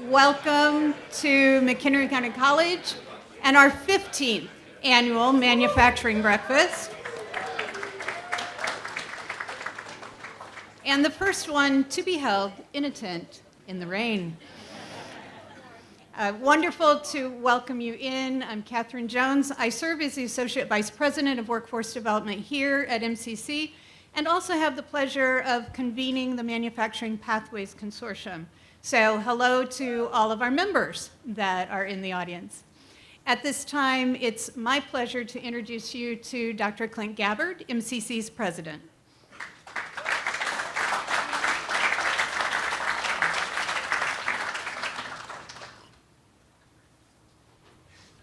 Welcome to McHenry County College and our 15th annual manufacturing breakfast. And the first one to be held in a tent in the rain. Wonderful to welcome you in. I'm Catherine Jones. I serve as the Associate Vice President of Workforce Development here at MCC and also have the pleasure of convening the Manufacturing Pathways Consortium. So hello to all of our members that are in the audience. At this time, it's my pleasure to introduce you to Dr. Clint Gabbard, MCC's president.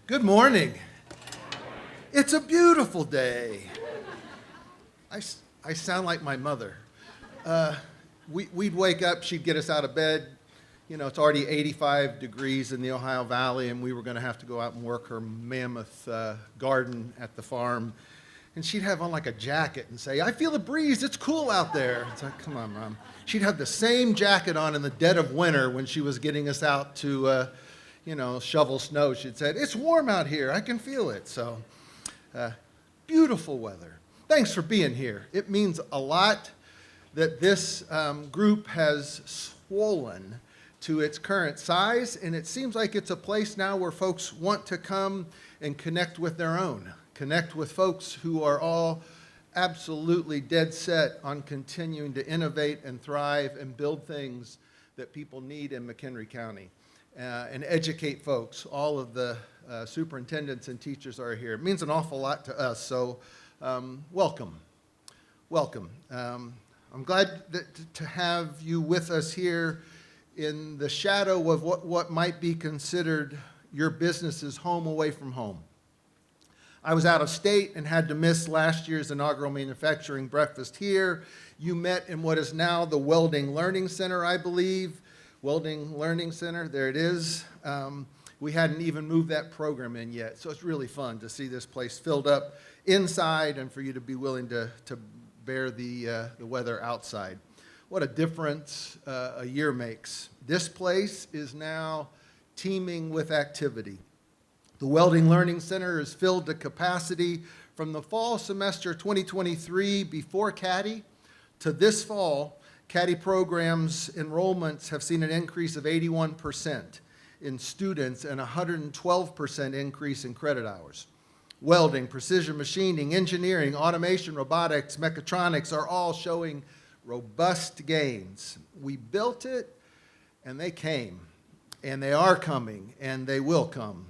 Good morning. It's a beautiful day. I sound like my mother. We'd wake up, she'd get us out of bed. You know, it's already 85 degrees in the Ohio Valley, and we were going to have to go out and work her mammoth garden at the farm. And she'd have on like a jacket and say, "I feel the breeze, it's cool out there." It's like, come on, Mom. She'd have the same jacket on in the dead of winter when she was getting us out to shovel snow. She'd said, "It's warm out here, I can feel it." So, beautiful weather. Thanks for being here. It means a lot that this group has swollen to its current size, and it seems like it's a place now where folks want to come and connect with their own, connect with folks who are all absolutely dead set on continuing to innovate and thrive and build things that people need in McHenry County. And educate folks. All of the superintendents and teachers are here. It means an awful lot to us, so welcome. Welcome. I'm glad to have you with us here in the shadow of what might be considered your business's home away from home. I was out of state and had to miss last year's inaugural manufacturing breakfast here. You met in what is now the Welding Learning Center, I believe. Welding Learning Center, there it is. We hadn't even moved that program in yet, so it's really fun to see this place filled up inside and for you to be willing to bear the weather outside. What a difference a year makes. This place is now teeming with activity. The Welding Learning Center is filled to capacity from the fall semester 2023 before CADDY to this fall. CADDY programs enrollments have seen an increase of 81% in students and 112% increase in credit hours. Welding, precision machining, engineering, automation, robotics, mechatronics are all showing robust gains. We built it, and they came, and they are coming, and they will come.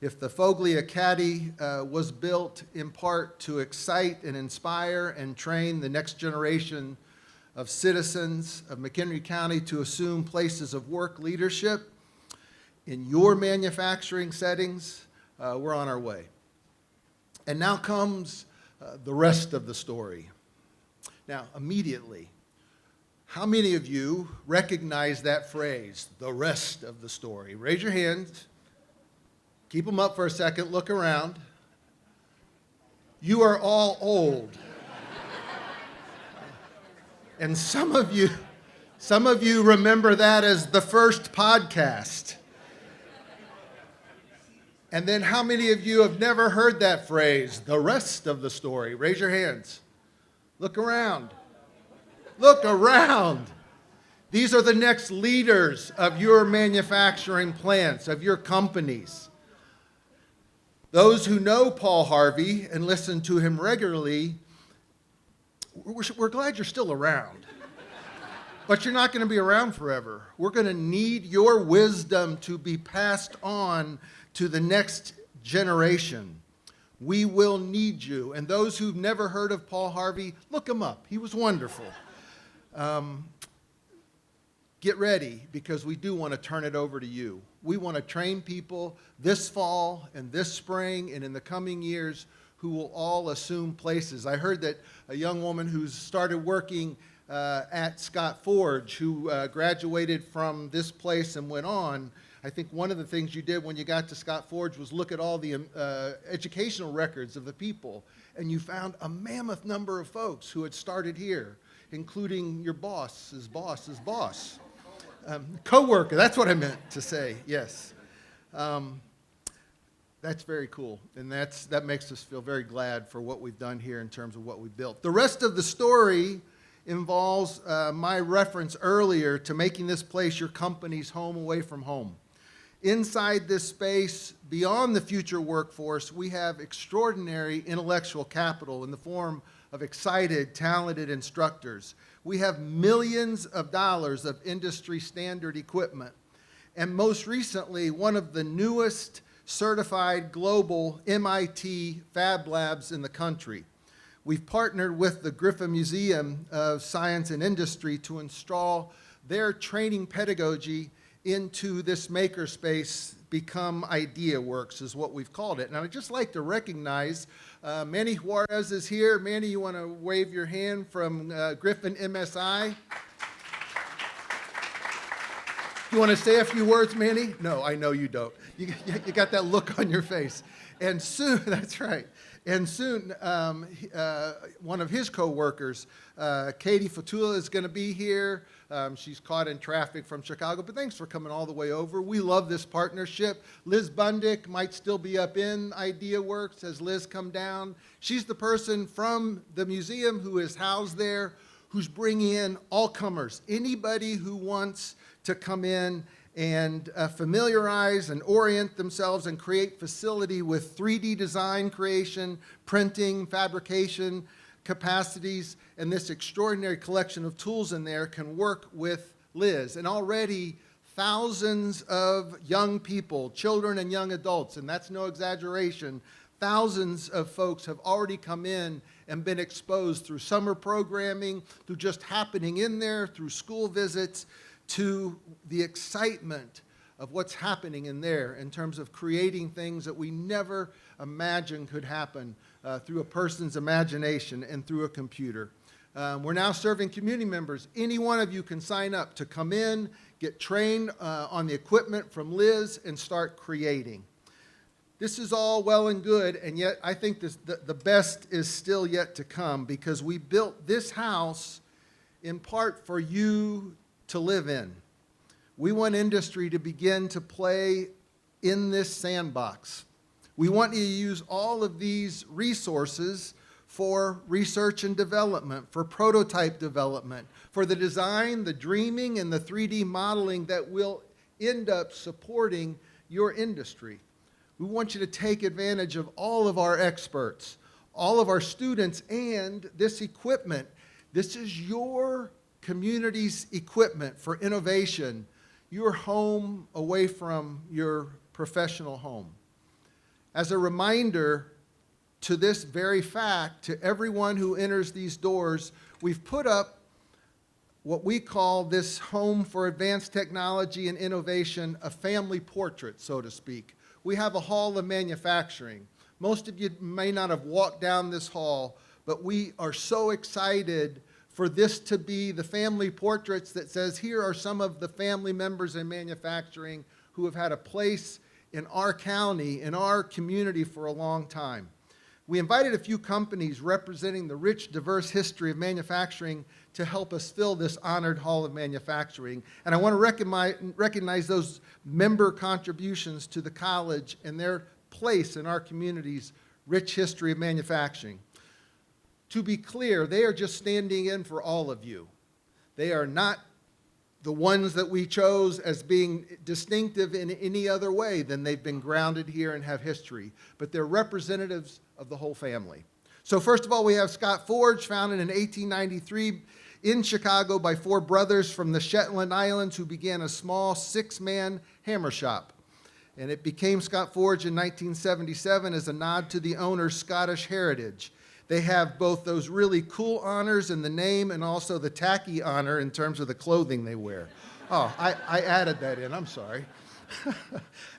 If the Foglia CADDY was built in part to excite and inspire and train the next generation of citizens of McHenry County to assume places of work leadership in your manufacturing settings, we're on our way. And now comes the rest of the story. Now, immediately, how many of you recognize that phrase, the rest of the story? Raise your hands. Keep them up for a second. Look around. You are all old. And some of you remember that as the first podcast. And then how many of you have never heard that phrase, the rest of the story? Raise your hands. Look around. Look around. These are the next leaders of your manufacturing plants, of your companies. Those who know Paul Harvey and listen to him regularly, we're glad you're still around. But you're not going to be around forever. We're going to need your wisdom to be passed on to the next generation. We will need you. And those who've never heard of Paul Harvey, look him up. He was wonderful. Get ready, because we do want to turn it over to you. We want to train people this fall and this spring and in the coming years who will all assume places. I heard that a young woman who's started working at Scott Forge, who graduated from this place and went on, I think one of the things you did when you got to Scott Forge was look at all the educational records of the people, and you found a mammoth number of folks who had started here, including your boss's boss's boss. Co-worker, that's what I meant to say, yes. That's very cool, and that makes us feel very glad for what we've done here in terms of what we built. The rest of the story involves my reference earlier to making this place your company's home away from home. Inside this space, beyond the future workforce, we have extraordinary intellectual capital in the form of excited, talented instructors. We have millions of dollars of industry standard equipment. And most recently, one of the newest certified global MIT Fab Labs in the country. We've partnered with the Griffin Museum of Science and Industry to install their training pedagogy into this makerspace. Become IdeaWorks is what we've called it. And I'd just like to recognize Manny Juarez is here. Manny, you want to wave your hand from Griffin MSI? You want to say a few words, Manny? No, I know you don't. You got that look on your face. And soon, that's right. And soon, one of his co-workers, Katie Fatula, is going to be here. She's caught in traffic from Chicago, but thanks for coming all the way over. We love this partnership. Liz Bundick might still be up in IdeaWorks as Liz come down. She's the person from the museum who is housed there, who's bringing in all comers, anybody who wants to come in and familiarize and orient themselves and create facility with 3D design creation, printing, fabrication capacities, and this extraordinary collection of tools in there can work with Liz. And already thousands of young people, children and young adults, and that's no exaggeration, thousands of folks have already come in and been exposed through summer programming, through just happening in there, through school visits, to the excitement of what's happening in there in terms of creating things that we never imagined could happen through a person's imagination and through a computer. We're now serving community members. Any one of you can sign up to come in, get trained on the equipment from Liz, and start creating. This is all well and good, and yet I think the best is still yet to come, because we built this house in part for you to live in. We want industry to begin to play in this sandbox. We want you to use all of these resources for research and development, for prototype development, for the design, the dreaming, and the 3D modeling that will end up supporting your industry. We want you to take advantage of all of our experts, all of our students, and this equipment. This is your community's equipment for innovation, your home away from your professional home. As a reminder to this very fact, to everyone who enters these doors, we've put up what we call this home for advanced technology and innovation, a family portrait, so to speak. We have a hall of manufacturing. Most of you may not have walked down this hall, but we are so excited for this to be the family portraits that says, here are some of the family members in manufacturing who have had a place in our county, in our community for a long time. We invited a few companies representing the rich, diverse history of manufacturing to help us fill this honored Hall of Manufacturing. And I want to recognize those member contributions to the college and their place in our community's rich history of manufacturing. To be clear, they are just standing in for all of you. They are not the ones that we chose as being distinctive in any other way than they've been grounded here and have history, but they're representatives of the whole family. So first of all, we have Scott Forge, founded in 1893 in Chicago by four brothers from the Shetland Islands who began a small 6-man hammer shop. And it became Scott Forge in 1977 as a nod to the owner's Scottish heritage. They have both those really cool honors in the name and also the tacky honor in terms of the clothing they wear. Oh, I added that in, I'm sorry.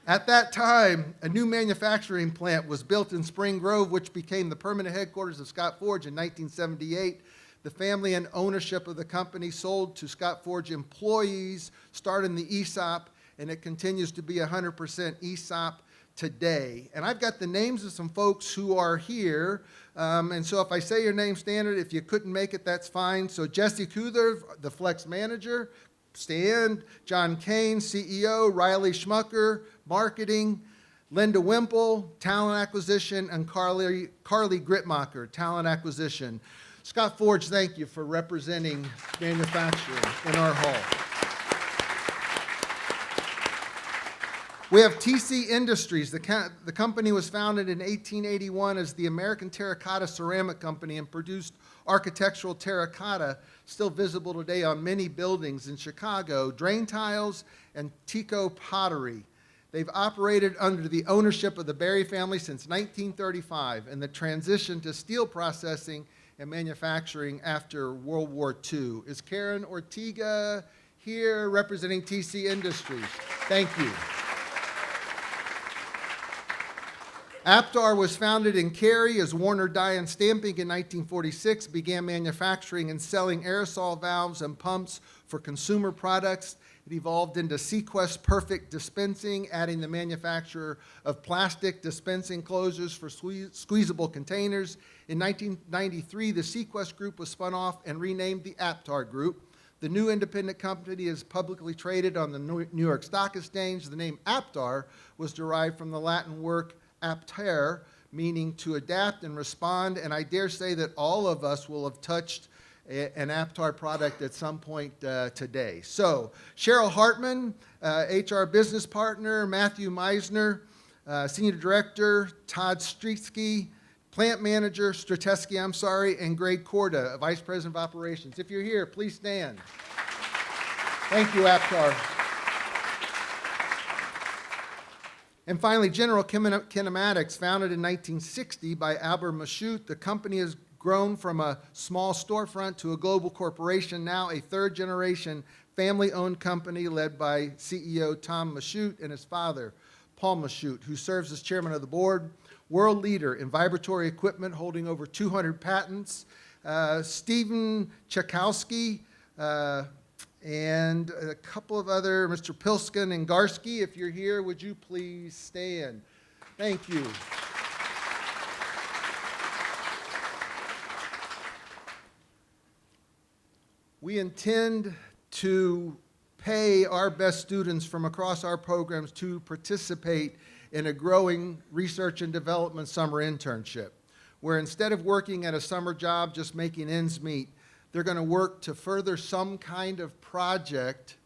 At that time, a new manufacturing plant was built in Spring Grove, which became the permanent headquarters of Scott Forge in 1978. The family and ownership of the company sold to Scott Forge employees, starting the ESOP, and it continues to be 100% ESOP today. And I've got the names of some folks who are here. And so if I say your name standard, if you couldn't make it, that's fine. So Jesse Kuther, the Flex manager. stand. John Kane, CEO, Riley Schmucker, marketing, Linda Wimple, talent acquisition, and Carly Gritmacher, talent acquisition. Scott Forge, thank you for representing manufacturing in our hall. We have TC Industries. The company was founded in 1881 as the American Terracotta Ceramic Company and produced architectural terracotta, still visible today on many buildings in Chicago, drain tiles, and Tico pottery. They've operated under the ownership of the Berry family since 1935 and the transition to steel processing and manufacturing after World War II. Is Karen Ortega here representing TC Industries? Thank you. Aptar was founded in Cary as Warner Dye and Stamping in 1946, began manufacturing and selling aerosol valves and pumps for consumer products. It evolved into Sequest Perfect Dispensing, adding the manufacture of plastic dispensing closures for squeezable containers. In 1993, the Sequest Group was spun off and renamed the Aptar Group. The new independent company is publicly traded on the New York Stock Exchange. The name Aptar was derived from the Latin word aptare, meaning to adapt and respond, and I dare say that all of us will have touched an Aptar product at some point today. So, Cheryl Hartman, HR business partner, Matthew Meisner, senior director, Todd Streetsky, plant manager, and Greg Korda, vice president of operations. If you're here, please stand. Thank you, Aptar. And finally, General Kinematics, founded in 1960 by Albert Michoud. The company has grown from a small storefront to a global corporation, now a third-generation family-owned company led by CEO Tom Michoud and his father, Paul Michoud, who serves as chairman of the board. World leader in vibratory equipment, holding over 200 patents. Stephen Chakowski, and a couple of other, Mr. Pilskin and Garsky, if you're here, would you please stand? Thank you. We intend to pay our best students from across our programs to participate in a growing research and development summer internship, where instead of working at a summer job just making ends meet, they're going to work to further some kind of project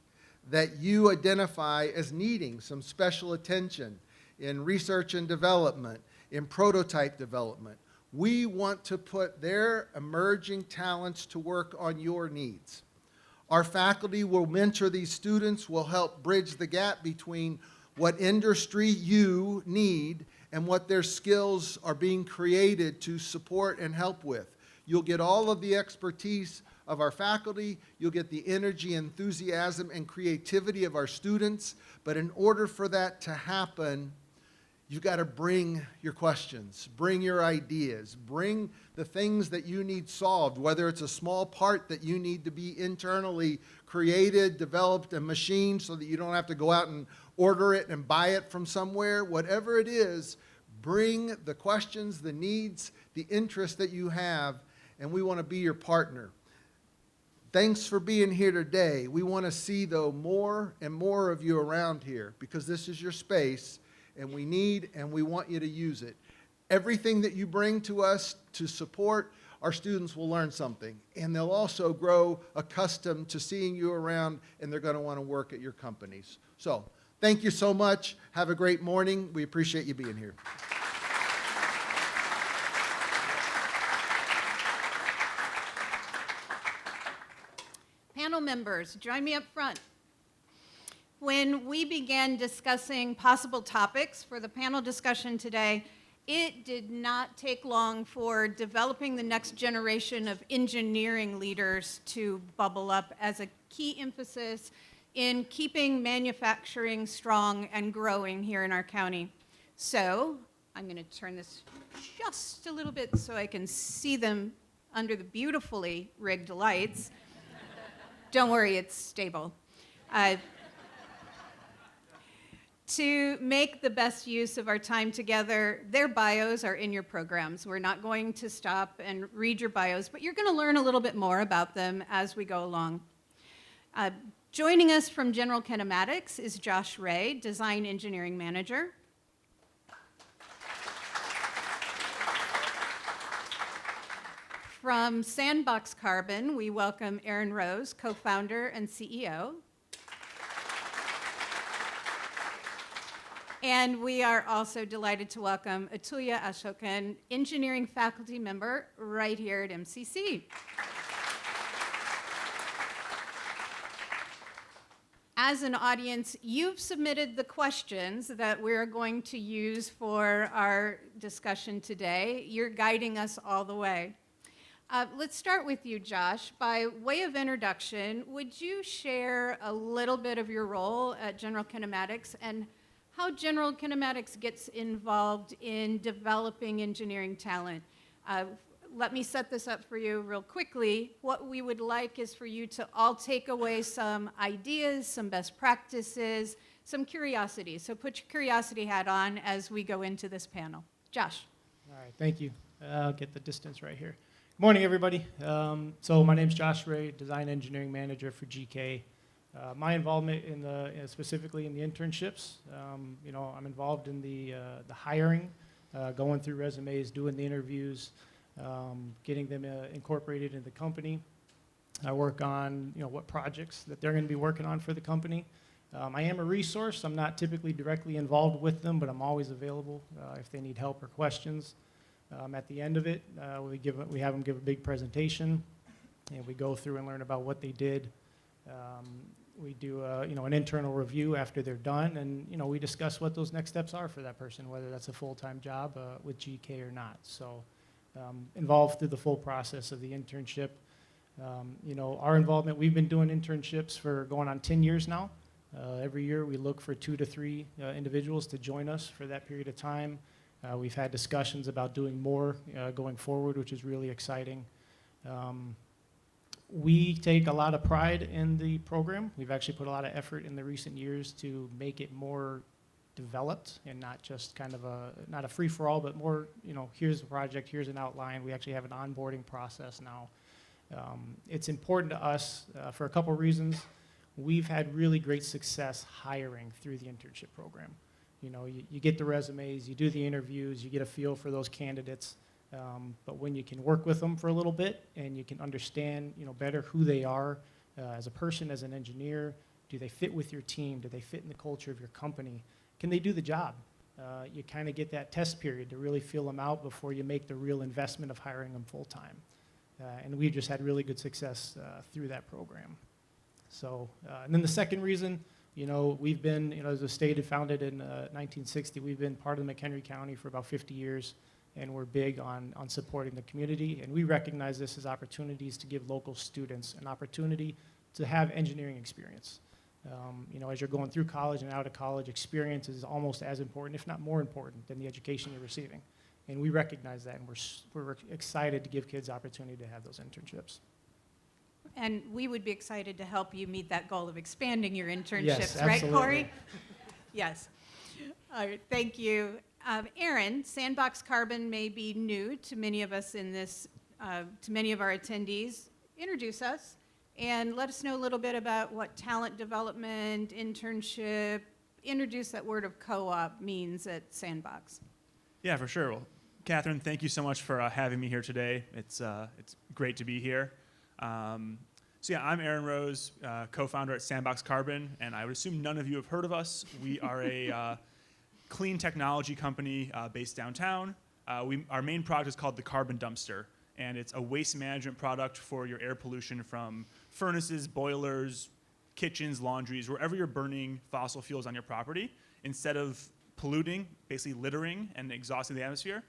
that you identify as needing some special attention in research and development, in prototype development. We want to put their emerging talents to work on your needs. Our faculty will mentor these students, will help bridge the gap between what industry you need and what their skills are being created to support and help with. You'll get all of the expertise of our faculty, you'll get the energy, enthusiasm, and creativity of our students, but in order for that to happen, you've got to bring your questions, bring your ideas, bring the things that you need solved, whether it's a small part that you need to be internally created, developed, and machined so that you don't have to go out and order it and buy it from somewhere. Whatever it is, bring the questions, the needs, the interest that you have, and we want to be your partner. Thanks for being here today. We want to see, though, more and more of you around here because this is your space, and we need and we want you to use it. Everything that you bring to us to support, our students will learn something, and they'll also grow accustomed to seeing you around, and they're going to want to work at your companies. So, thank you so much. Have a great morning. We appreciate you being here. Panel members, join me up front. When we began discussing possible topics for the panel discussion today, it did not take long for developing the next generation of engineering leaders to bubble up as a key emphasis in keeping manufacturing strong and growing here in our county. So I'm going to turn this just a little bit so I can see them under the beautifully rigged lights. Don't worry, it's stable. To make the best use of our time together, their bios are in your programs. We're not going to stop and read your bios, but you're going to learn a little bit more about them as we go along. Joining us from General Kinematics is Josh Ray, Design Engineering Manager. From Sandbox Carbon, we welcome Aaron Rose, co-founder and CEO. And we are also delighted to welcome Atulya Ashokan, engineering faculty member right here at MCC. As an audience, you've submitted the questions that we're going to use for our discussion today. You're guiding us all the way. Let's start with you, Josh. By way of introduction, would you share a little bit of your role at General Kinematics and how General Kinematics gets involved in developing engineering talent? Let me set this up for you real quickly. What we would like is for you to all take away some ideas, some best practices, some curiosity. So put your curiosity hat on as we go into this panel. Josh. All right, thank you. I'll get the distance right here. Good morning, everybody. So my name's Josh Ray, Design Engineering Manager for GK. My involvement in specifically in the internships, I'm involved in the hiring, going through resumes, doing the interviews, getting them incorporated in the company. I work on what projects that they're going to be working on for the company. I am a resource. I'm not typically directly involved with them, but I'm always available if they need help or questions. At the end of it, we have them give a big presentation, and we go through and learn about what they did. We do an internal review after they're done, and we discuss what those next steps are for that person, whether that's a full-time job with GK or not. So involved through the full process of the internship. Our involvement, we've been doing internships for going on 10 years now. Every year we look for 2 to 3 individuals to join us for that period of time. We've had discussions about doing more going forward, which is really exciting. We take a lot of pride in the program. We've actually put a lot of effort in the recent years to make it more developed and not just kind of not a free-for-all, but more, here's the project, here's an outline. We actually have an onboarding process now. It's important to us for a couple reasons. We've had really great success hiring through the internship program. You get the resumes, you do the interviews, you get a feel for those candidates, but when you can work with them for a little bit and you can understand, better who they are as a person, as an engineer, do they fit with your team, do they fit in the culture of your company, can they do the job? You kind of get that test period to really feel them out before you make the real investment of hiring them full time. And we've just had really good success through that program. So, and then the second reason, we've been, as a state founded in 1960, we've been part of McHenry County for about 50 years, and we're big on supporting the community. And we recognize this as opportunities to give local students an opportunity to have engineering experience. As you're going through college and out of college, experience is almost as important, if not more important, than the education you're receiving. And we recognize that, and we're excited to give kids opportunity to have those internships. And we would be excited to help you meet that goal of expanding your internships, Yes, right, absolutely. Corey? Yes. All right, thank you. Aaron, Sandbox Carbon may be new to many of us in this, to many of our attendees. Introduce us and let us know a little bit about what talent development, internship, introduce that word of co-op means at Sandbox. Yeah, for sure. Well, Catherine, thank you so much for having me here today. It's great to be here. So yeah, I'm Aaron Rose, co-founder at Sandbox Carbon, and I would assume none of you have heard of us. We are a clean technology company based downtown. Our main product is called the Carbon Dumpster, and it's a waste management product for your air pollution from furnaces, boilers, kitchens, laundries, wherever you're burning fossil fuels on your property. Instead of polluting, basically littering and exhausting the atmosphere,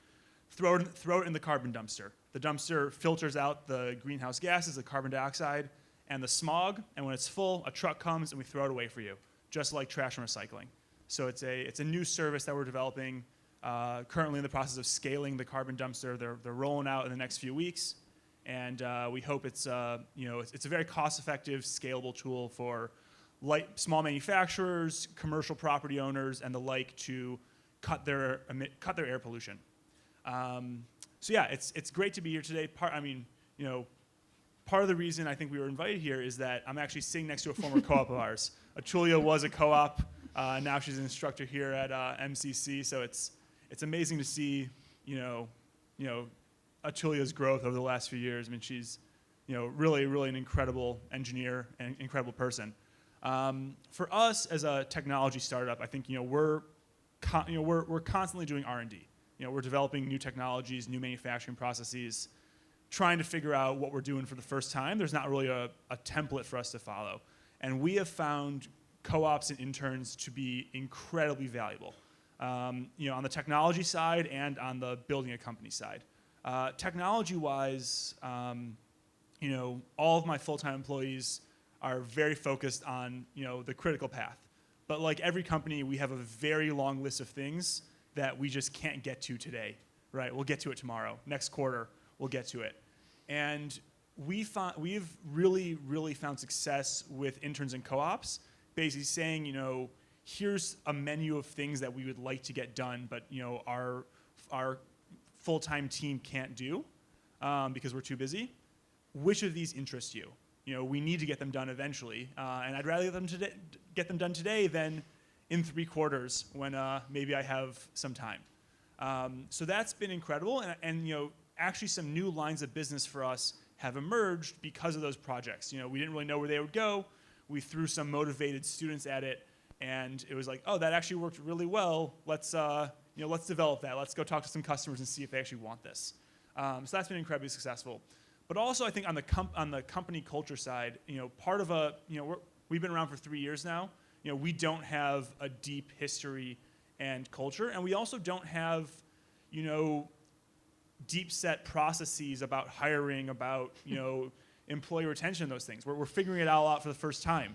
throw it in the carbon dumpster. The dumpster filters out the greenhouse gases, the carbon dioxide, and the smog, and when it's full, a truck comes and we throw it away for you, just like trash and recycling. So it's a new service that we're developing, currently in the process of scaling the carbon dumpster. They're rolling out in the next few weeks, and we hope it's a very cost-effective, scalable tool for small manufacturers, commercial property owners, and the like to cut their air pollution. So yeah, it's great to be here today. Part part of the reason I think we were invited here is that I'm actually sitting next to a former co-op of ours. Atulia was a co-op. Now she's an instructor here at MCC. So it's amazing to see, Atulia's growth over the last few years. I mean, she's, really, really an incredible engineer and incredible person. For us as a technology startup, I think, we're constantly doing R&D. We're developing new technologies, new manufacturing processes, trying to figure out what we're doing for the first time. There's not really a template for us to follow. And we have found co-ops and interns to be incredibly valuable, on the technology side and on the building a company side. Technology-wise, all of my full-time employees are very focused on, the critical path. But like every company, we have a very long list of things that we just can't get to today, right? We'll get to it tomorrow. Next quarter, we'll get to it. And we've really, really found success with interns and co-ops, basically saying, here's a menu of things that we would like to get done, but our full-time team can't do because we're too busy. Which of these interest you? We need to get them done eventually, and I'd rather get them done today than in 3 quarters when maybe I have some time. So that's been incredible, and actually some new lines of business for us have emerged because of those projects. We didn't really know where they would go. We threw some motivated students at it, and it was like, oh, that actually worked really well. Let's develop that. Let's go talk to some customers and see if they actually want this. So that's been incredibly successful. But also, I think on the company culture side, part of we've been around for 3 years now. We don't have a deep history and culture, and we also don't have, deep set processes about hiring, about employee retention, those things. We're figuring it all out for the first time,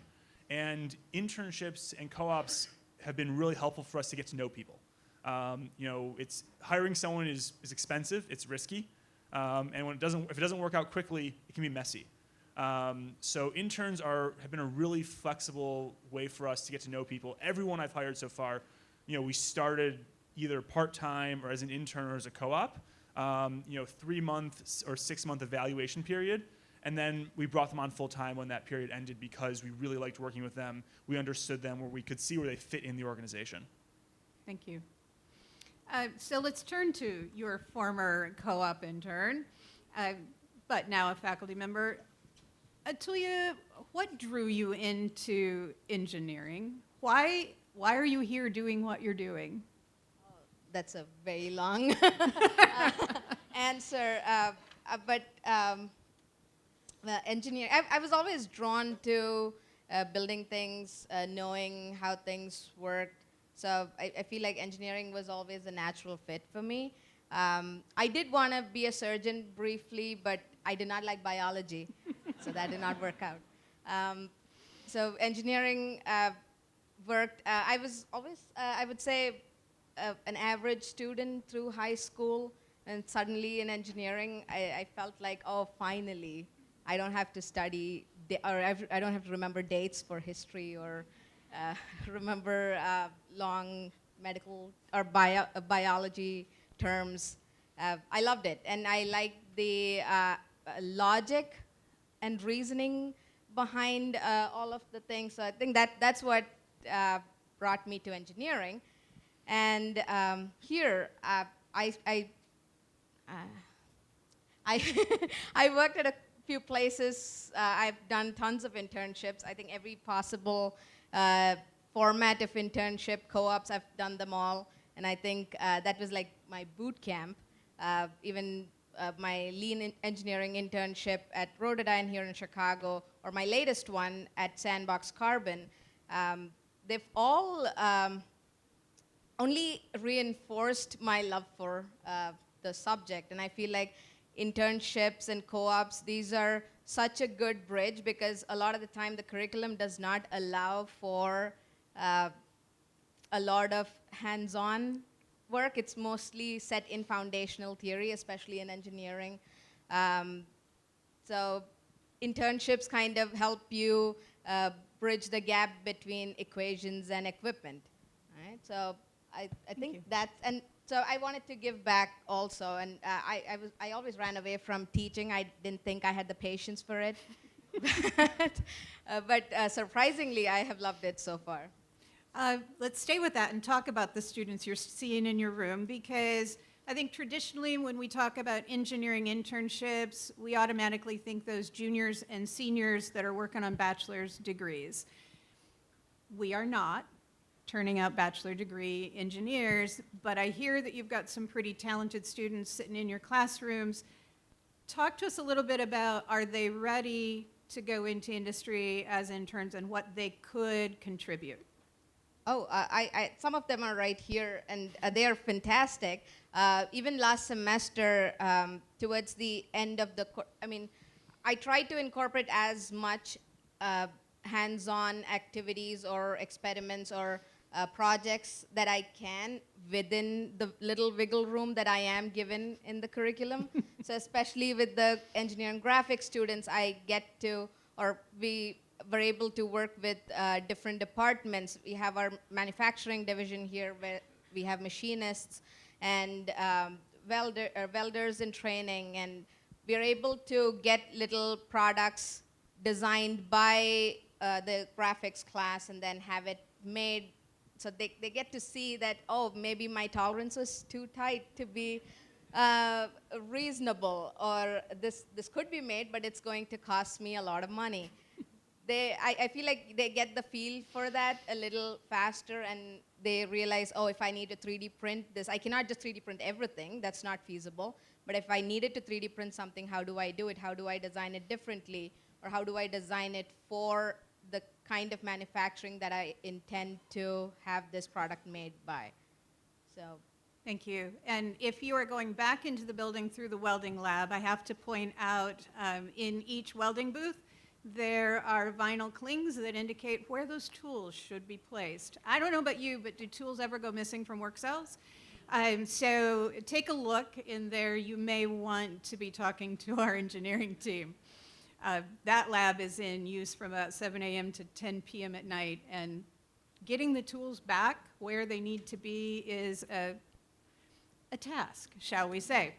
and internships and co-ops have been really helpful for us to get to know people. It's hiring someone is expensive, it's risky, and if it doesn't work out quickly, it can be messy. So interns have been a really flexible way for us to get to know people. Everyone I've hired so far, we started either part-time or as an intern or as a co-op, 3-month or 6-month evaluation period. And then we brought them on full-time when that period ended because we really liked working with them. We understood them, where we could see where they fit in the organization. Thank you. So let's turn to your former co-op intern, but now a faculty member. Atulia, what drew you into engineering? Why are you here doing what you're doing? That's a very long answer. But engineering, I was always drawn to building things, knowing how things worked. So I feel like engineering was always a natural fit for me. I did want to be a surgeon briefly, but I did not like biology, so that did not work out. So engineering worked. I was always, I would say, an average student through high school, and suddenly in engineering, I felt like, oh, finally, I don't have to study, I don't have to remember dates for history or remember long medical or biology terms. I loved it, and I liked the logic and reasoning behind all of the things. So I think that's what brought me to engineering. And here, I worked at a few places. I've done tons of internships. I think every possible format of internship, co-ops, I've done them all. And I think that was like my boot camp. Even my lean engineering internship at Rotodyne here in Chicago, or my latest one at Sandbox Carbon, they've all only reinforced my love for the subject. And I feel like internships and co-ops, these are such a good bridge, because a lot of the time the curriculum does not allow for a lot of hands-on work. It's mostly set in foundational theory, especially in engineering. So internships kind of help you bridge the gap between equations and equipment. Right? So I think that's, and So I wanted to give back also, and I always ran away from teaching. I didn't think I had the patience for it, but surprisingly, I have loved it so far. Let's stay with that and talk about the students you're seeing in your room, because I think traditionally when we talk about engineering internships, we automatically think those juniors and seniors that are working on bachelor's degrees. We are not turning out bachelor degree engineers, but I hear that you've got some pretty talented students sitting in your classrooms. Talk to us a little bit about, are they ready to go into industry as interns and what they could contribute? Oh, some of them are right here, and they are fantastic. Even last semester, towards the end of the, I tried to incorporate as much hands-on activities or experiments or projects that I can within the little wiggle room that I am given in the curriculum. So especially with the engineering graphics students, I get to, or we were able to work with different departments. We have our manufacturing division here where we have machinists and welders in training, and we're able to get little products designed by the graphics class and then have it made. So they get to see that, oh, maybe my tolerance was too tight to be reasonable, or this could be made, but it's going to cost me a lot of money. I feel like they get the feel for that a little faster, and they realize, oh, if I need to 3D print this, I cannot just 3D print everything. That's not feasible. But if I needed to 3D print something, how do I do it? How do I design it differently? Or how do I design it for the kind of manufacturing that I intend to have this product made by? So. Thank you. And if you are going back into the building through the welding lab, I have to point out in each welding booth, there are vinyl clings that indicate where those tools should be placed. I don't know about you, but do tools ever go missing from work cells? So take a look in there. You may want to be talking to our engineering team. That lab is in use from about 7 a.m. to 10 p.m. at night, and getting the tools back where they need to be is a task, shall we say.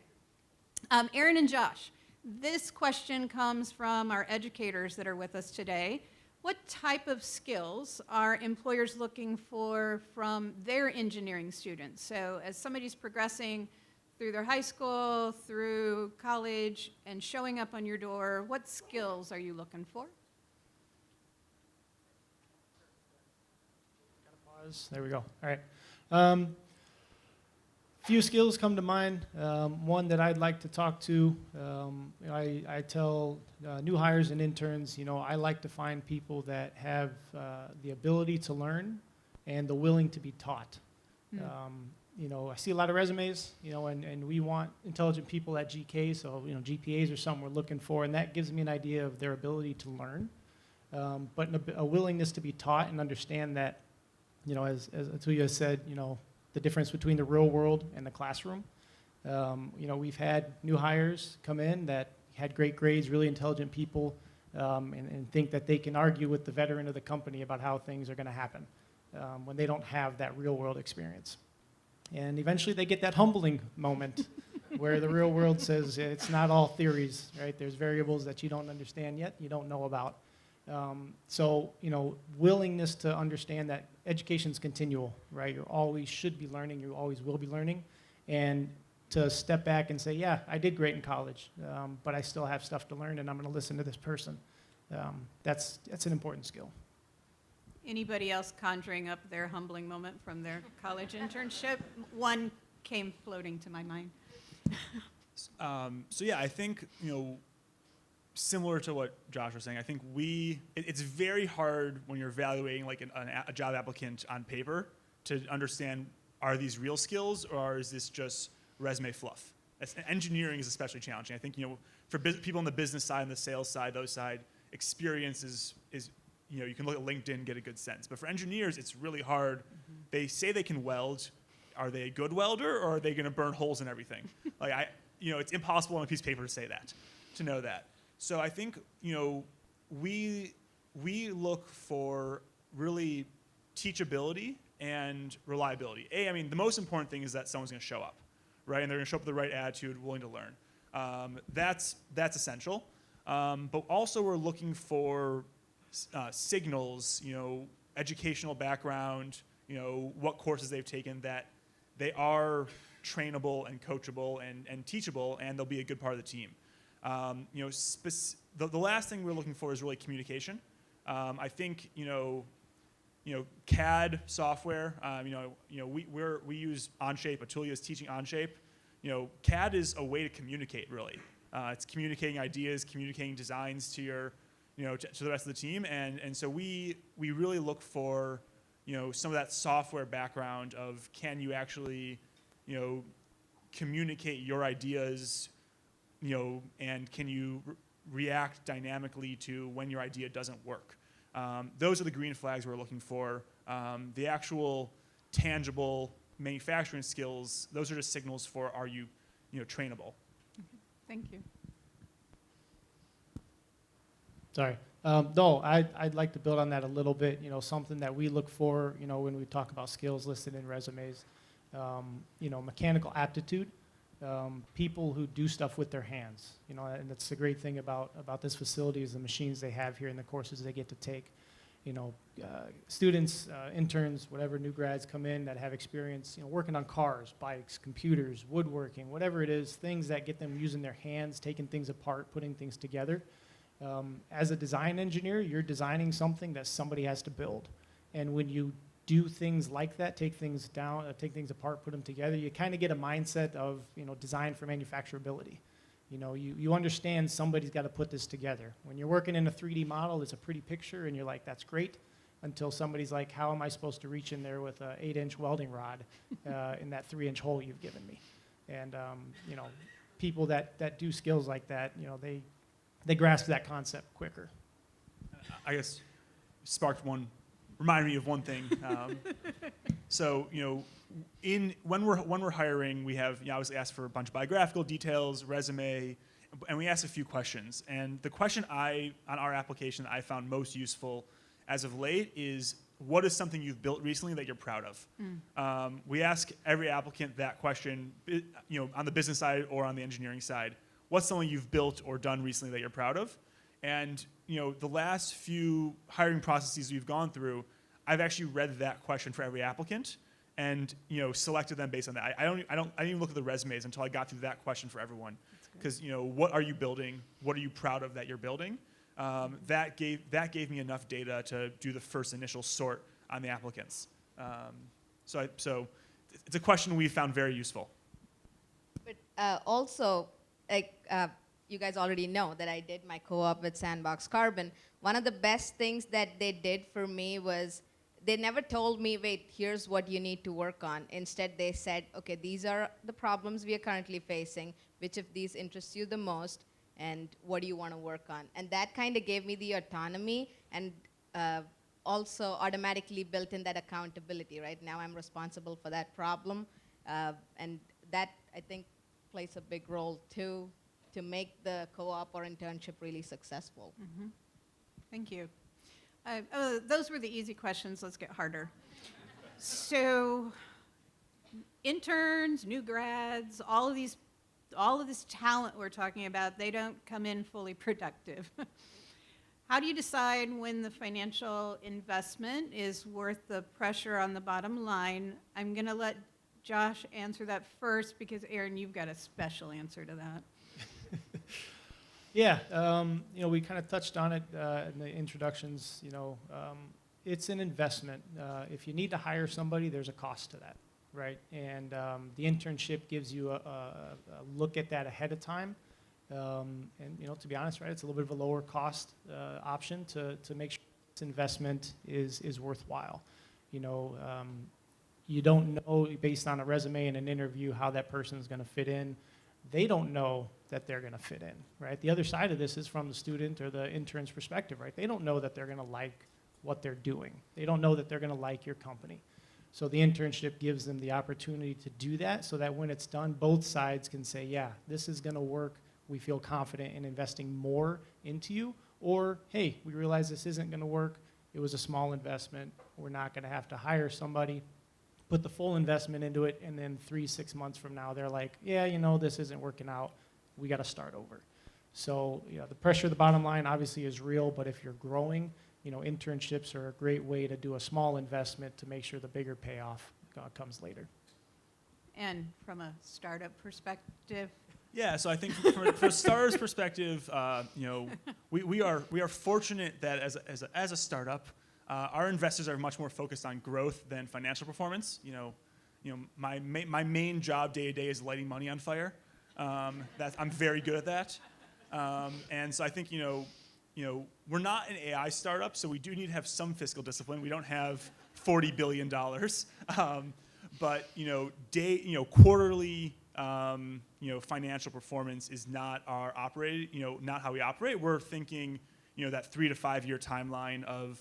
Aaron and Josh, this question comes from our educators that are with us today. What type of skills are employers looking for from their engineering students? So as somebody's progressing through their high school, through college, and showing up on your door, what skills are you looking for? Pause. There we go. All right. Few skills come to mind. One that I'd like to talk to, I tell new hires and interns, I like to find people that have the ability to learn and the willing to be taught. I see a lot of resumes, and we want intelligent people at GK, so GPAs are something we're looking for, and that gives me an idea of their ability to learn, but a willingness to be taught and understand that, as Atuya said, the difference between the real world and the classroom. We've had new hires come in that had great grades, really intelligent people, and think that they can argue with the veteran of the company about how things are going to happen when they don't have that real world experience. And eventually they get that humbling moment where the real world says it's not all theories, right? There's variables that you don't understand yet, you don't know about. Willingness to understand that education's continual, right? You always should be learning, you always will be learning. And to step back and say, yeah, I did great in college, but I still have stuff to learn and I'm gonna listen to this person. That's an important skill. Anybody else conjuring up their humbling moment from their college internship? One came floating to my mind. I think, similar to what Josh was saying, I think it's very hard when you're evaluating like a job applicant on paper to understand, are these real skills or is this just resume fluff? Engineering is especially challenging. I think, for people on the business side and the sales side, those side, experience is you can look at LinkedIn and get a good sense. But for engineers, it's really hard. Mm-hmm. They say they can weld. Are they a good welder or are they going to burn holes in everything? It's impossible on a piece of paper to say that, to know that. So I think, we look for really teachability and reliability. I mean, the most important thing is that someone's going to show up, right? And they're going to show up with the right attitude, willing to learn. That's essential. But also we're looking for signals, educational background, what courses they've taken, that they are trainable and coachable and teachable, and they'll be a good part of the team. The last thing we're looking for is really communication. I think CAD software. We use Onshape. Atulia is teaching Onshape. CAD is a way to communicate, really. It's communicating ideas, communicating designs to your, to the rest of the team, and so we really look for, some of that software background of, can you actually, communicate your ideas, and can you react dynamically to when your idea doesn't work. Those are the green flags we're looking for. The actual tangible manufacturing skills, those are just signals for, are you, trainable. Thank you. Sorry. No, I'd like to build on that a little bit. Something that we look for, when we talk about skills listed in resumes, mechanical aptitude, people who do stuff with their hands, and that's the great thing about this facility is the machines they have here and the courses they get to take. Students, interns, whatever, new grads come in that have experience, working on cars, bikes, computers, woodworking, whatever it is, things that get them using their hands, taking things apart, putting things together. As a design engineer, you're designing something that somebody has to build. And when you do things like that, take things down, take things apart, put them together, you kind of get a mindset of, design for manufacturability. You understand somebody's got to put this together. When you're working in a 3D model, it's a pretty picture, and you're like, that's great, until somebody's like, how am I supposed to reach in there with an 8-inch welding rod in that 3-inch hole you've given me? And, people that do skills like that, they grasp that concept quicker. I guess reminded me of one thing. So, when we're hiring, we have obviously asked for a bunch of biographical details, resume, and we asked a few questions. And the question on our application that I found most useful as of late is, what is something you've built recently that you're proud of? We ask every applicant that question, on the business side or on the engineering side. What's something you've built or done recently that you're proud of? And the last few hiring processes we've gone through, I've actually read that question for every applicant, and selected them based on that. I didn't even look at the resumes until I got through that question for everyone, because what are you building? What are you proud of that you're building? That gave me enough data to do the first initial sort on the applicants. So it's a question we found very useful. But also, you guys already know that I did my co-op with Sandbox Carbon. One of the best things that they did for me was they never told me, wait, here's what you need to work on. Instead, they said, okay, these are the problems we are currently facing. Which of these interests you the most? And what do you want to work on? And that kind of gave me the autonomy, and also automatically built in that accountability. Right now, I'm responsible for that problem. And that, I think, plays a big role, too, to make the co-op or internship really successful. Mm-hmm. Thank you. Those were the easy questions. Let's get harder. So, interns, new grads, all of this talent we're talking about, they don't come in fully productive. How do you decide when the financial investment is worth the pressure on the bottom line? I'm going to let Josh answer that first, because Aaron, you've got a special answer to that. Yeah, we kind of touched on it in the introductions. It's an investment. If you need to hire somebody, there's a cost to that, right? And the internship gives you a look at that ahead of time. And to be honest, right, it's a little bit of a lower cost option to make sure this investment is worthwhile. You don't know based on a resume and an interview how that person is going to fit in. They don't know that they're going to fit in, right? The other side of this is from the student or the intern's perspective, right? They don't know that they're going to like what they're doing. They don't know that they're going to like your company. So the internship gives them the opportunity to do that, so that when it's done, both sides can say, yeah, this is going to work. We feel confident in investing more into you. Or, hey, we realize this isn't going to work. It was a small investment. We're not going to have to hire somebody. put the full investment into it, and then 3-6 months from now, they're like, yeah, this isn't working out. We got to start over. So, the pressure of the bottom line obviously is real, but if you're growing, internships are a great way to do a small investment to make sure the bigger payoff comes later. And from a startup perspective, Yeah, so I think from a starter's perspective, we are fortunate that as a startup, our investors are much more focused on growth than financial performance. My main job day to day is lighting money on fire. I'm very good at that, and so I think we're not an AI startup, so we do need to have some fiscal discipline. We don't have $40 billion, but quarterly. Financial performance is not not how we operate. We're thinking, that 3 to 5 year timeline of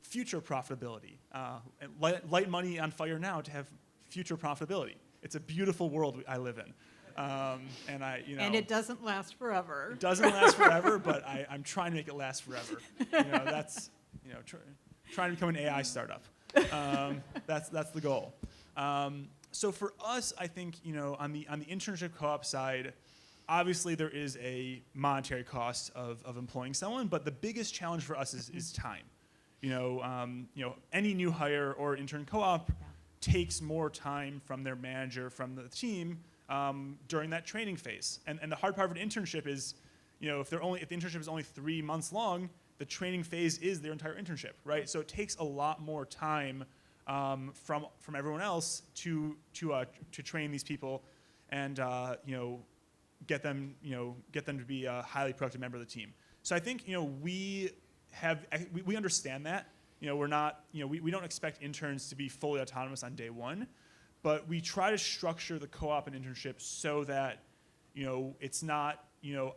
future profitability. And light money on fire now to have future profitability. It's a beautiful world I live in, and and it doesn't last forever. It doesn't last forever, but I'm trying to make it last forever. That's trying to become an AI startup. That's the goal. So for us, I think on the internship co-op side, obviously there is a monetary cost of employing someone, but the biggest challenge for us is time. Any new hire or intern co-op takes more time from their manager, from the team during that training phase. And the hard part of an internship is, if the internship is only 3 months long, the training phase is their entire internship, right? So it takes a lot more time from everyone else to train these people and get them to be a highly productive member of the team. So I think we understand that we're not we don't expect interns to be fully autonomous on day one, but we try to structure the co-op and internship so that it's not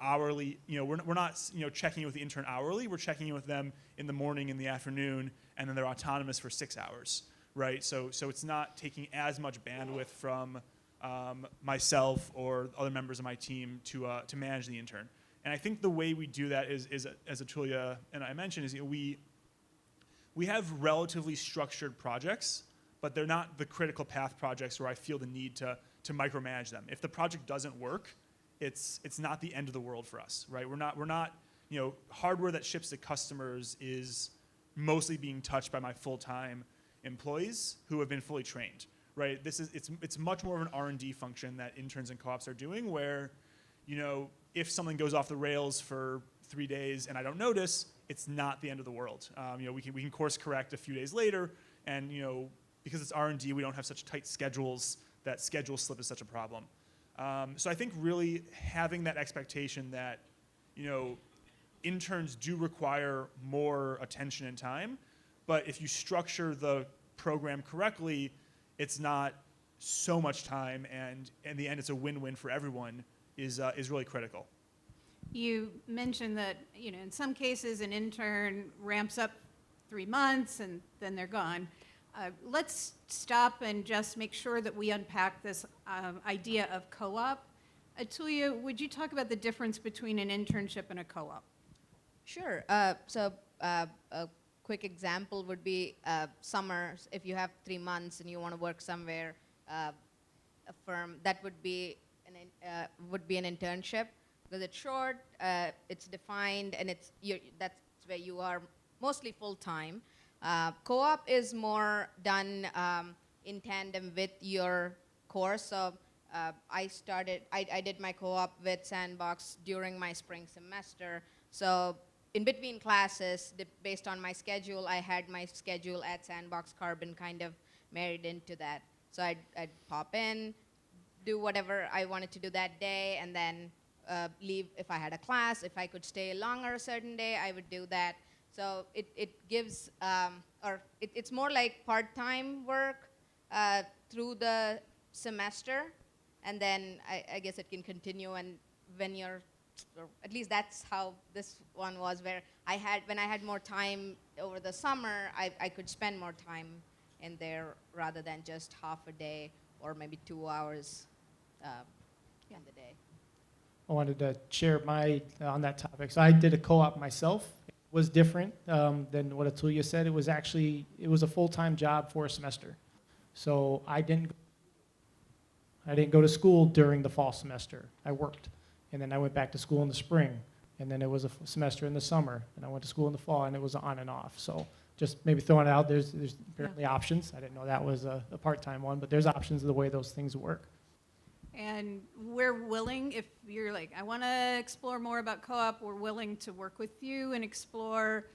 hourly. We're not checking in with the intern hourly. We're checking in with them in the morning, in the afternoon, and then they're autonomous for 6 hours. Right, so it's not taking as much bandwidth from myself or other members of my team to manage the intern. And I think the way we do that is as Atulia and I mentioned, is we have relatively structured projects, but they're not the critical path projects where I feel the need to micromanage them. If the project doesn't work, it's not the end of the world for us, right? We're not hardware that ships to customers is mostly being touched by my full-time employees who have been fully trained, right? It's much more of an R&D function that interns and co-ops are doing, where, if something goes off the rails for 3 days and I don't notice, it's not the end of the world. We can course correct a few days later, and because it's R&D, we don't have such tight schedules that schedule slip is such a problem. So I think really having that expectation that interns do require more attention and time. But if you structure the program correctly, it's not so much time, and in the end, it's a win-win for everyone, is really critical. You mentioned that, in some cases, an intern ramps up 3 months and then they're gone. Let's stop and just make sure that we unpack this idea of co-op. Atulia, would you talk about the difference between an internship and a co-op? Sure. So a quick example would be summers. If you have 3 months and you want to work somewhere, a firm, that would be an internship, because it's short, it's defined, and that's where you are mostly full time. Co-op is more done in tandem with your course. So I did my co-op with Sandbox during my spring semester. So in between classes, based on my schedule, I had my schedule at Sandbox Carbon kind of married into that. So I'd pop in, do whatever I wanted to do that day, and then leave if I had a class. If I could stay longer a certain day, I would do that. So it gives, it's more like part-time work through the semester, and then I guess it can continue, and when you're, or at least that's how this one was, where when I had more time over the summer, I could spend more time in there rather than just half a day or maybe 2 hours in the day. I wanted to share on that topic. So I did a co-op myself. It was different than what Atulia said. It was a full-time job for a semester. So I didn't go to school during the fall semester. I worked. And then I went back to school in the spring. And then it was a semester in the summer. And I went to school in the fall, and it was on and off. So just maybe throwing it out, there's apparently options. I didn't know that was a part-time one, but there's options of the way those things work. And we're willing, if you're like, I want to explore more about co-op, we're willing to work with you and explore.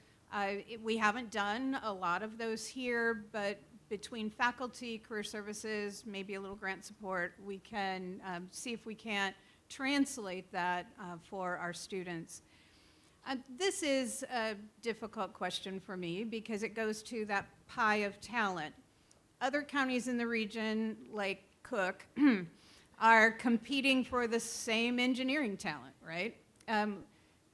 We haven't done a lot of those here, but between faculty, career services, maybe a little grant support, we can see if we can't translate that for our students. This is a difficult question for me because it goes to that pie of talent. Other counties in the region, like Cook, are competing for the same engineering talent, right?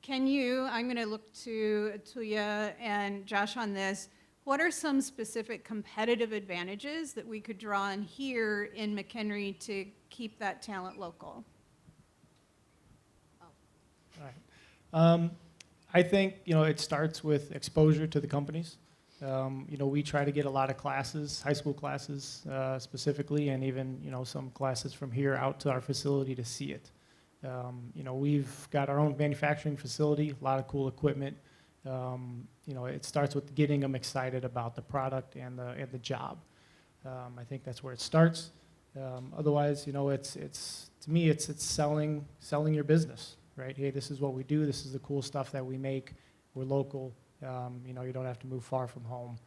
Can you, I'm going to look to Tuya and Josh on this, what are some specific competitive advantages that we could draw on here in McHenry to keep that talent local? All right. I think, it starts with exposure to the companies. We try to get a lot of classes, high school classes specifically, and even, some classes from here out to our facility to see it. We've got our own manufacturing facility, a lot of cool equipment. It starts with getting them excited about the product and the job. I think that's where it starts. Otherwise, it's to me, it's selling your business, right? Hey, this is what we do. This is the cool stuff that we make. We're local. You don't have to move far from home.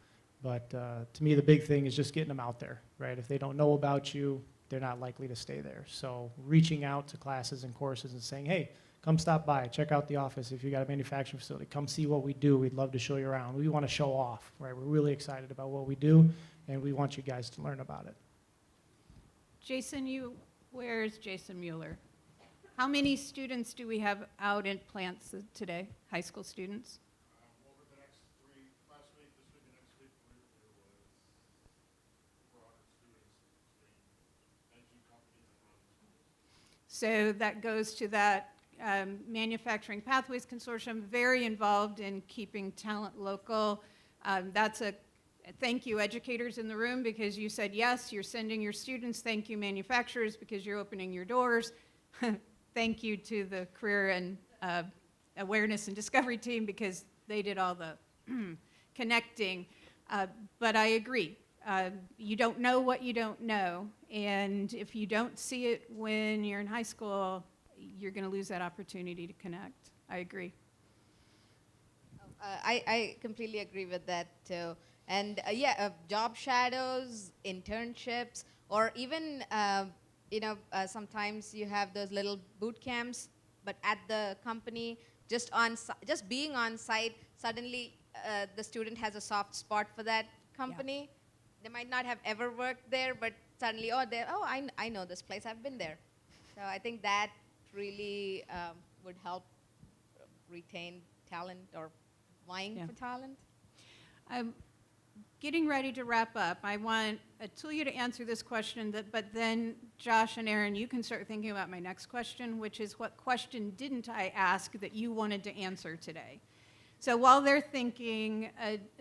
But to me, the big thing is just getting them out there, right? If they don't know about you, they're not likely to stay there. So reaching out to classes and courses and saying, hey, come stop by, check out the office. If you got a manufacturing facility, come see what we do. We'd love to show you around. We want to show off, right? We're really excited about what we do, and we want you guys to learn about it. Jason, where's Jason Mueller? How many students do we have out in plants today, high school students? Over the next last week, this week, and next week, there was 400 students between engine companies and housing schools. So that goes to that Manufacturing Pathways Consortium, very involved in keeping talent local. That's a thank you, educators in the room, because you said yes, you're sending your students. Thank you, manufacturers, because you're opening your doors. Thank you to the career and awareness and discovery team, because they did all the connecting. But I agree. You don't know what you don't know. And if you don't see it when you're in high school, you're going to lose that opportunity to connect. I agree. I completely agree with that too. And job shadows, internships, or even sometimes you have those little boot camps, but at the company, just being on site, suddenly the student has a soft spot for that company. Yeah. They might not have ever worked there, but suddenly, I know this place. I've been there. So I think that really would help retain talent or vying for talent. Getting ready to wrap up, I want Atulia to answer this question, but then Josh and Aaron, you can start thinking about my next question, which is what question didn't I ask that you wanted to answer today? So while they're thinking,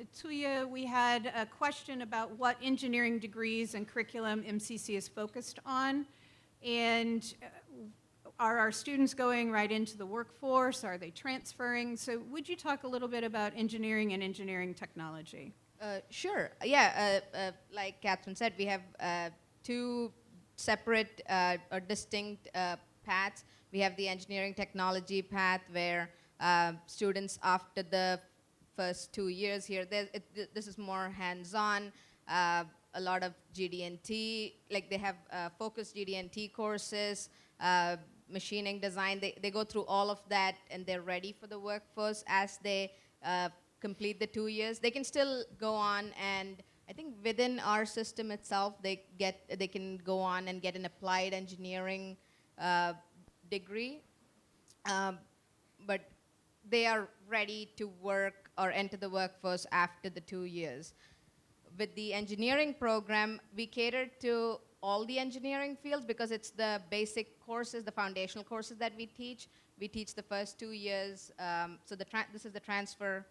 Atulia, we had a question about what engineering degrees and curriculum MCC is focused on, and are our students going right into the workforce? Are they transferring? So would you talk a little bit about engineering and engineering technology? Sure. Yeah, like Catherine said, we have two separate or distinct paths. We have the engineering technology path where students after the first 2 years here, this is more hands-on, a lot of GD&T, like they have focused GD&T courses, machining design, they go through all of that and they're ready for the workforce as they complete the 2 years. They can still go on, and I think within our system itself, they can go on and get an applied engineering degree, but they are ready to work or enter the workforce after the 2 years. With the engineering program, we cater to all the engineering fields because it's the basic courses, the foundational courses that we teach. We teach the first 2 years, so this is the transfer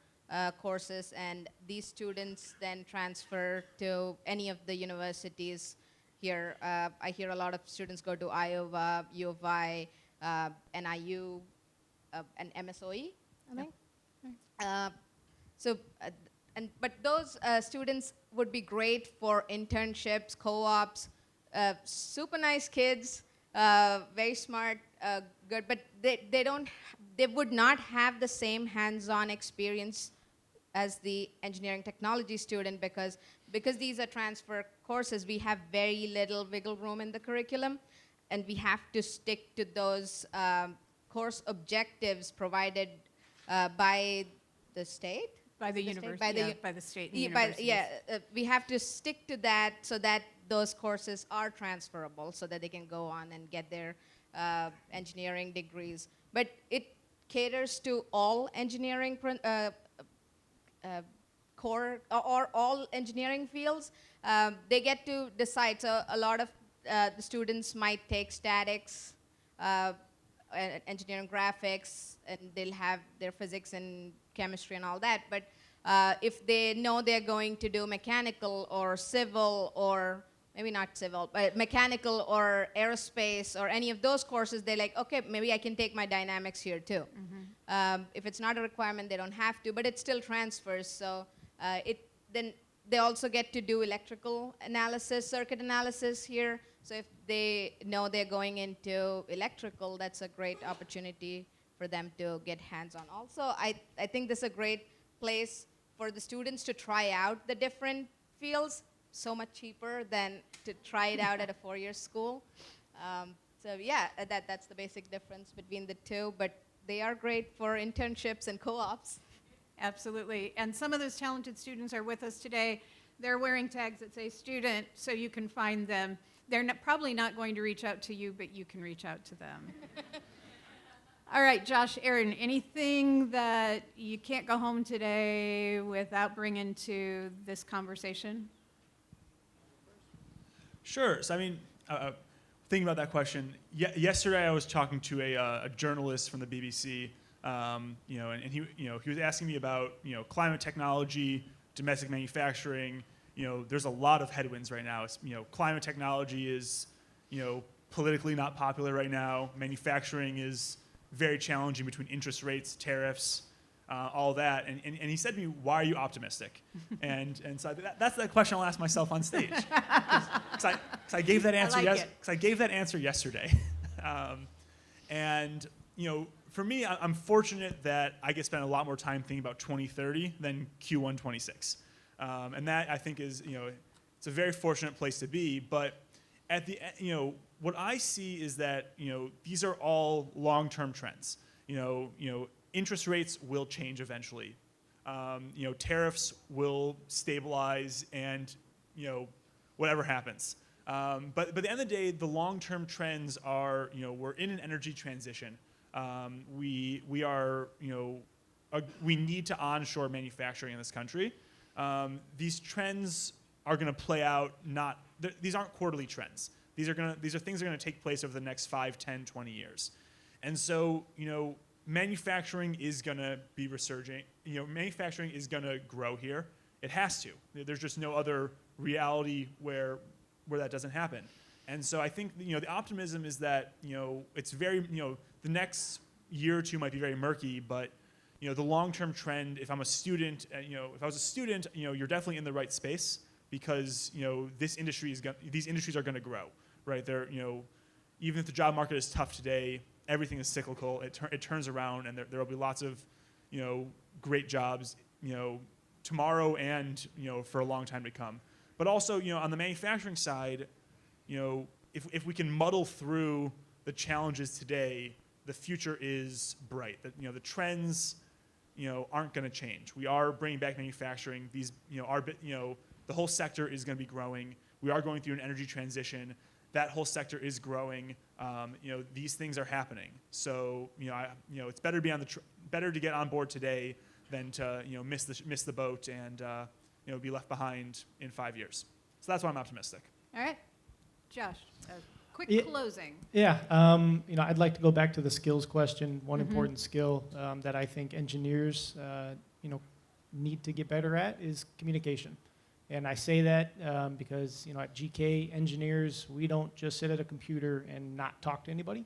courses, and these students then transfer to any of the universities here. I hear a lot of students go to Iowa, U of I, NIU, and MSOE, I think. So, but those students would be great for internships, co-ops, super nice kids, very smart, good, but they would not have the same hands-on experience as the engineering technology student because these are transfer courses, we have very little wiggle room in the curriculum, and we have to stick to those course objectives provided by the state. By the Is it university, by the state and Yeah, universities. we have to stick to that so that those courses are transferable so that they can go on and get their engineering degrees. But it caters to all engineering core or all engineering fields. They get to decide. So a lot of the students might take statics, engineering graphics, and they'll have their physics and chemistry and all that. But if they know they're going to do mechanical or civil, or maybe not civil, but mechanical or aerospace or any of those courses, they're like, okay, maybe I can take my dynamics here too. If it's not a requirement, they don't have to, but it still transfers. So then they also get to do electrical analysis, circuit analysis here. So if they know they're going into electrical, that's a great opportunity for them to get hands-on. Also, I think this is a great place for the students to try out the different fields, so much cheaper than to try it out at a four-year school. So yeah, that's the basic difference between the two, but they are great for internships and co-ops. Absolutely. And some of those talented students are with us today. They're wearing tags that say student, so you can find them. They're probably not going to reach out to you, but you can reach out to them. All right, Josh, Aaron, anything that you can't go home today without bringing to this conversation? Sure. So, I mean, thinking about that question, yesterday I was talking to a journalist from the BBC, and he was asking me about, climate technology, domestic manufacturing. There's a lot of headwinds right now. Climate technology is, politically not popular right now. Manufacturing is very challenging between interest rates, tariffs, all that. And he said to me, "Why are you optimistic?" and so that's the question I'll ask myself on stage. Because I gave that answer. I gave that answer yesterday. And for me, I'm fortunate that I get to spend a lot more time thinking about 2030 than Q1 26. And that I think is, it's a very fortunate place to be. But at the what I see is that these are all long-term trends. Interest rates will change eventually. Tariffs will stabilize, and whatever happens. But at the end of the day, the long-term trends are we're in an energy transition. We are we need to onshore manufacturing in this country. These trends are going to play out. These aren't quarterly trends. These are things that are going to take place over the next 5, 10, 20 years. And so, manufacturing is going to be resurging. Manufacturing is going to grow here. It has to. There's just no other reality where that doesn't happen. And so I think, the optimism is that, it's very, the next year or two might be very murky, but, the long-term trend, if I'm a student, if I was a student, you're definitely in the right space because, these industries are going to grow, right? They're, even if the job market is tough today, everything is cyclical. It turns around, and there will be lots of, great jobs, tomorrow and, for a long time to come. But also, on the manufacturing side, if we can muddle through the challenges today, the future is bright. The trends, aren't going to change. We are bringing back manufacturing. These, the whole sector is going to be growing. We are going through an energy transition. That whole sector is growing. These things are happening. So, it's better to be better to get on board today than to, miss the boat and, be left behind in 5 years. So that's why I'm optimistic. All right, Josh, quick Yeah. closing. Yeah, I'd like to go back to the skills question. One important skill that I think engineers, need to get better at is communication. And I say that because, you know, at GK engineers, we don't just sit at a computer and not talk to anybody.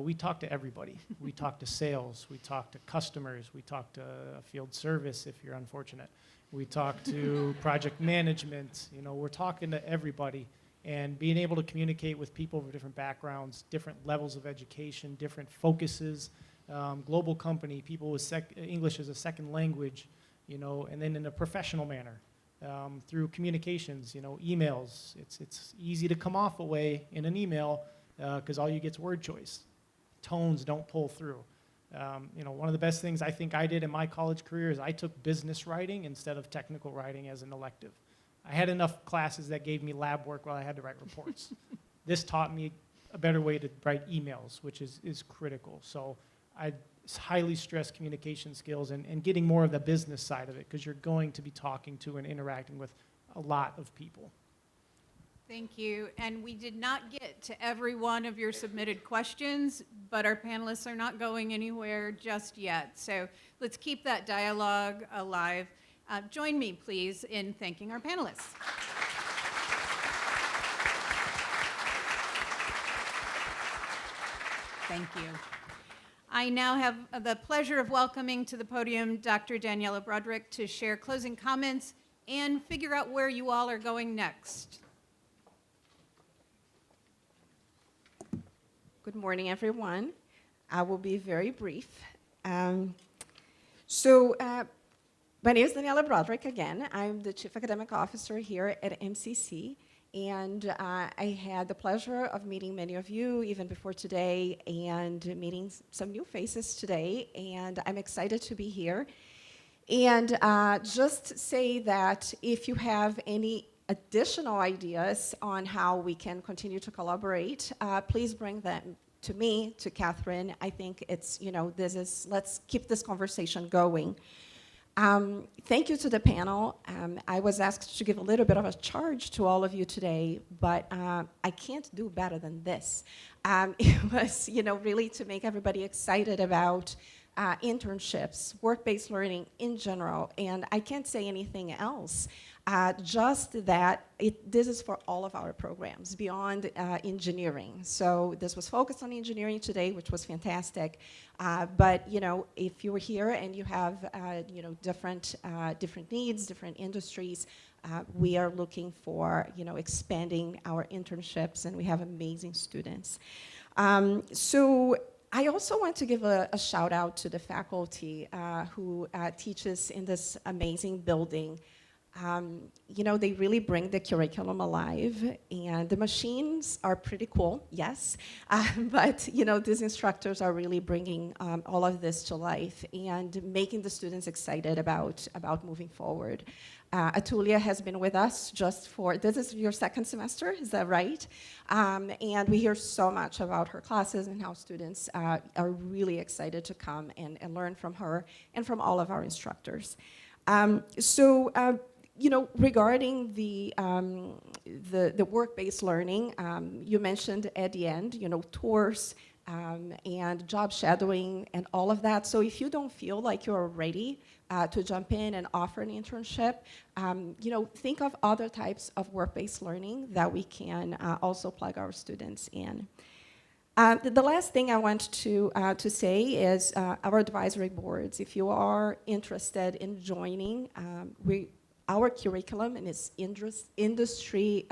We talk to everybody. We talk to sales. We talk to customers. We talk to field service if you're unfortunate. We talk to project management. You know, we're talking to everybody. And being able to communicate with people with different backgrounds, different levels of education, different focuses, global company, people with English as a second language, you know, and then in a professional manner. Through communications, you know, emails. It's easy to come off a way in an email because all you get is word choice. Tones don't pull through. You know, one of the best things I think I did in my college career is I took business writing instead of technical writing as an elective. I had enough classes that gave me lab work while I had to write reports. This taught me a better way to write emails, which is critical. So I highly stress communication skills and getting more of the business side of it because you're going to be talking to and interacting with a lot of people. Thank you. And we did not get to every one of your submitted questions, but our panelists are not going anywhere just yet. So let's keep that dialogue alive. Join me, please, in thanking our panelists. Thank you. I now have the pleasure of welcoming to the podium Dr. Daniela Broderick to share closing comments and figure out where you all are going next. Good morning, everyone. I will be very brief. My name is Daniela Broderick again. I'm the Chief Academic Officer here at MCC, and I had the pleasure of meeting many of you even before today and meeting some new faces today, and I'm excited to be here. And just say that if you have any additional ideas on how we can continue to collaborate, please bring them to me, to Catherine. I think it's, you know, let's keep this conversation going. Thank you to the panel. I was asked to give a little bit of a charge to all of you today, but I can't do better than this. It was, you know, really to make everybody excited about internships, work-based learning in general, and I can't say anything else. Just that this is for all of our programs beyond engineering. So this was focused on engineering today, which was fantastic. But you know, if you're here and you have you know, different needs, different industries, we are looking for, you know, expanding our internships, and we have amazing students. So I also want to give a shout out to the faculty who teaches in this amazing building. You know, they really bring the curriculum alive, and the machines are pretty cool, yes, but, you know, these instructors are really bringing all of this to life and making the students excited about moving forward. Atulia has been with us this is your second semester, is that right? And we hear so much about her classes and how students are really excited to come and learn from her and from all of our instructors. You know, regarding the work-based learning, you mentioned at the end, you know, tours and job shadowing and all of that. So if you don't feel like you're ready to jump in and offer an internship, you know, think of other types of work-based learning that we can also plug our students in. The last thing I want to say is our advisory boards. If you are interested in joining, our curriculum and its industry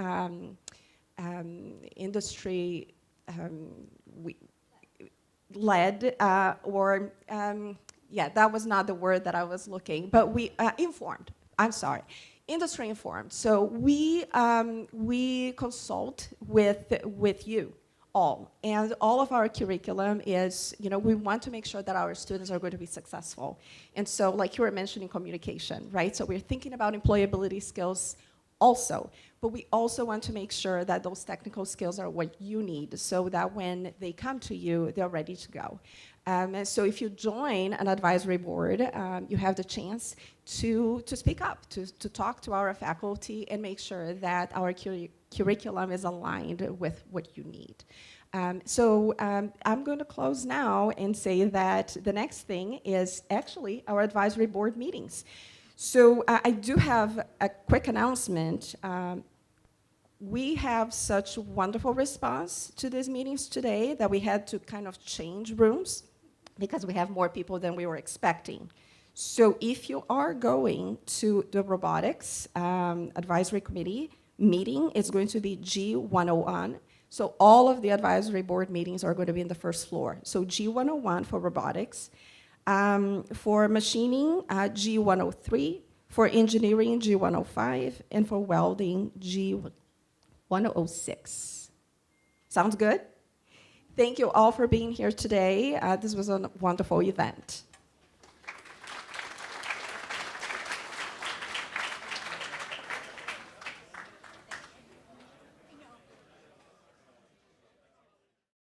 led, yeah, that was not the word that I was looking, but we informed. I'm sorry, industry informed. So we consult with you all, and all of our curriculum is, you know, we want to make sure that our students are going to be successful. And so, like you were mentioning, communication, right? So we're thinking about employability skills also, but we also want to make sure that those technical skills are what you need so that when they come to you, they're ready to go. And so if you join an advisory board, you have the chance to speak up, to talk to our faculty and make sure that our curriculum is aligned with what you need. I'm going to close now and say that the next thing is actually our advisory board meetings. So I do have a quick announcement. We have such wonderful response to these meetings today that we had to kind of change rooms because we have more people than we were expecting. So if you are going to the robotics advisory committee meeting, it's going to be G101. So all of the advisory board meetings are going to be in the first floor. So G101 for robotics. For machining, G103. For engineering, G105. And for welding, G106. Sounds good? Thank you all for being here today. This was a wonderful event.